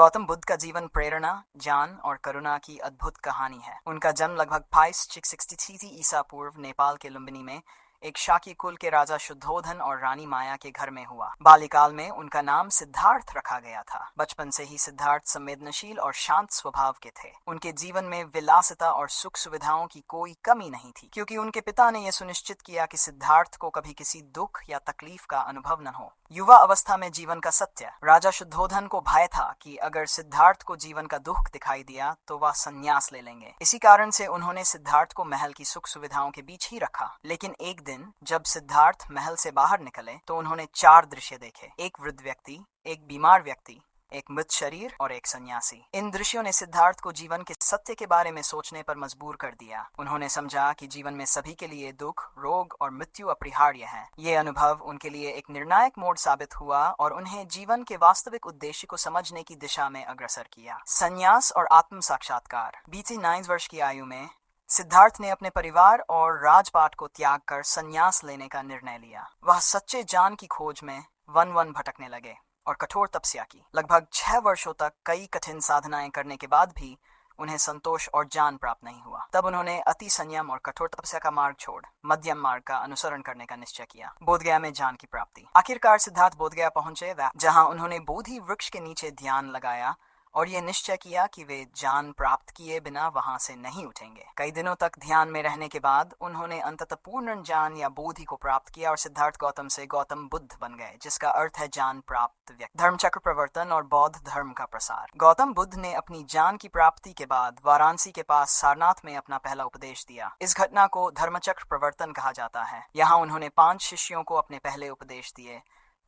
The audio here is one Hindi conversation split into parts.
गौतम बुद्ध का जीवन प्रेरणा, ज्ञान और करुणा की अद्भुत कहानी है। उनका जन्म लगभग 563 ईसा पूर्व नेपाल के लुम्बिनी में एक शाक्य कुल के राजा शुद्धोधन और रानी माया के घर में हुआ। बाल्यकाल में उनका नाम सिद्धार्थ रखा गया था। बचपन से ही सिद्धार्थ संवेदनशील और शांत स्वभाव के थे। उनके जीवन में विलासिता और सुख सुविधाओं की कोई कमी नहीं थी, क्योंकि उनके पिता ने यह सुनिश्चित किया कि सिद्धार्थ को कभी किसी दुख या तकलीफ का अनुभव न हो। युवा अवस्था में जीवन का सत्य। राजा शुद्धोधन को भय था कि अगर सिद्धार्थ को जीवन का दुख दिखाई दिया तो वह संन्यास ले लेंगे। इसी कारण से उन्होंने सिद्धार्थ को महल की सुख सुविधाओं के बीच ही रखा। लेकिन एक दिन जब सिद्धार्थ महल से बाहर निकले तो उन्होंने 4 दृश्य देखे। एक वृद्ध व्यक्ति, एक बीमार व्यक्ति, एक मृत शरीर और एक सन्यासी। इन दृश्यों ने सिद्धार्थ को जीवन के सत्य के बारे में सोचने पर मजबूर कर दिया। उन्होंने समझा कि जीवन में सभी के लिए दुख, रोग और मृत्यु अपरिहार्य है। ये अनुभव उनके लिए एक निर्णायक मोड़ साबित हुआ और उन्हें जीवन के वास्तविक उद्देश्य को समझने की दिशा में अग्रसर किया। संन्यास और आत्म साक्षात्कार। 29 वर्ष की आयु में सिद्धार्थ ने अपने परिवार और राजपाट को त्याग कर संन्यास लेने का निर्णय लिया। वह सच्चे ज्ञान की खोज में वन वन भटकने लगे और कठोर तपस्या की। लगभग 6 वर्षों तक कई कठिन साधनाएं करने के बाद भी उन्हें संतोष और ज्ञान प्राप्त नहीं हुआ। तब उन्होंने अति संयम और कठोर तपस्या का मार्ग छोड़ मध्यम मार्ग का अनुसरण करने का निश्चय किया। बोधगया में ज्ञान की प्राप्ति। आखिरकार सिद्धार्थ बोधगया पहुंचे, जहां उन्होंने बोधि वृक्ष के नीचे ध्यान लगाया और ये निश्चय किया कि वे ज्ञान प्राप्त किए बिना वहां से नहीं उठेंगे। कई दिनों तक ध्यान में रहने के बाद उन्होंने अंततः पूर्ण ज्ञान या बोधि को प्राप्त किया और सिद्धार्थ गौतम से गौतम बुद्ध बन गए, जिसका अर्थ है ज्ञान प्राप्त व्यक्ति। धर्मचक्र प्रवर्तन और बौद्ध धर्म का प्रसार। गौतम बुद्ध ने अपनी ज्ञान की प्राप्ति के बाद वाराणसी के पास सारनाथ में अपना पहला उपदेश दिया। इस घटना को धर्मचक्र प्रवर्तन कहा जाता है। यहाँ उन्होंने 5 शिष्यों को अपने पहले उपदेश दिए,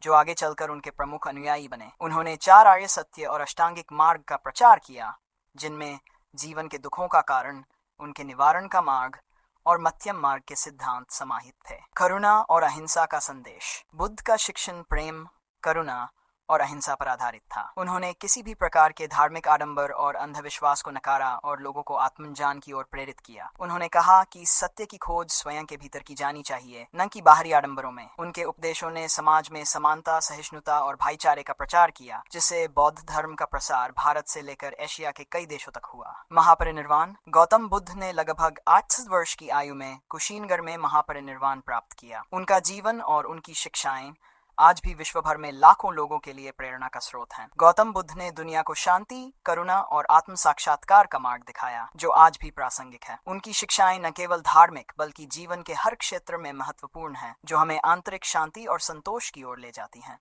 जो आगे चलकर उनके प्रमुख अनुयायी बने। उन्होंने 4 आर्य सत्य और अष्टांगिक मार्ग का प्रचार किया, जिनमें जीवन के दुखों का कारण, उनके निवारण का मार्ग और मध्यम मार्ग के सिद्धांत समाहित थे। करुणा और अहिंसा का संदेश। बुद्ध का शिक्षण प्रेम, करुणा और अहिंसा पर आधारित था। उन्होंने किसी भी प्रकार के धार्मिक आडंबर और अंधविश्वास को नकारा और लोगों को आत्मज्ञान की ओर प्रेरित किया। उन्होंने कहा कि सत्य की खोज स्वयं के भीतर की जानी चाहिए, न कि बाहरी आडंबरों में। उनके उपदेशों ने समाज में समानता, सहिष्णुता और भाईचारे का प्रचार किया, जिससे बौद्ध धर्म का प्रसार भारत से लेकर एशिया के कई देशों तक हुआ। महापरिनिर्वाण। गौतम बुद्ध ने लगभग 68 वर्ष की आयु में कुशीनगर में महापरिनिर्वाण प्राप्त किया। उनका जीवन और उनकी शिक्षाएं आज भी विश्व भर में लाखों लोगों के लिए प्रेरणा का स्रोत हैं। गौतम बुद्ध ने दुनिया को शांति, करुणा और आत्म साक्षात्कार का मार्ग दिखाया, जो आज भी प्रासंगिक है। उनकी शिक्षाएं न केवल धार्मिक बल्कि जीवन के हर क्षेत्र में महत्वपूर्ण हैं, जो हमें आंतरिक शांति और संतोष की ओर ले जाती हैं।